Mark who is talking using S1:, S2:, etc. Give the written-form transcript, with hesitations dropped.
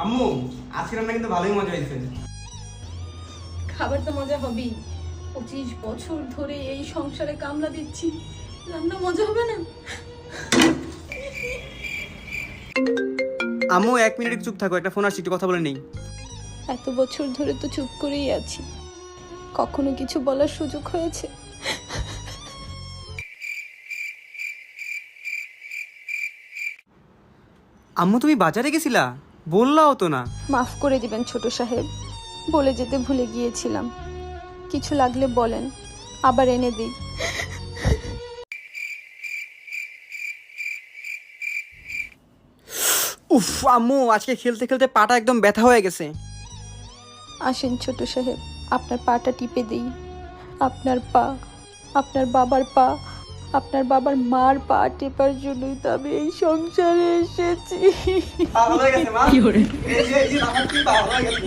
S1: আম্মু আজকে রান্না কিন্তু ভালোই মজা হয়েছে।
S2: খাবার তো মজা হবেই। 25 বছর ধরে এই সংসারে কামলা দিচ্ছি, রান্না মজা হবে না?
S1: আম্মু 1 মিনিট একটু চুপ থাকো, একটা ফোন আসছে, একটু কথা বলে নেই।
S2: এত বছর ধরে তো চুপ করেই আছি, কখনো কিছু বলার সুযোগ হয়েছে?
S1: আম্মু তুমি বাজারে গেছিলা, বললাও তো না।
S2: মাফ করে দিবেন ছোট সাহেব, বলে যেতে ভুলে গিয়েছিলাম। কিছু লাগলে বলেন, আবার এনে দিই।
S1: উফ আম্মু আজকে খেলতে খেলতে পাটা একদম ব্যথা হয়ে গেছে।
S2: আসেন ছোট সাহেব, আপনার পাটা টিপে দিই। আপনার পা, আপনার বাবার পা, আপনার বাবার মার পা টেপার জন্যই তো আমি এই সংসারে এসেছি।
S1: পা ভালো হয়ে গেছে মা? এই যে, এই যে, আমার কি পা ভালো হয়ে গেছে?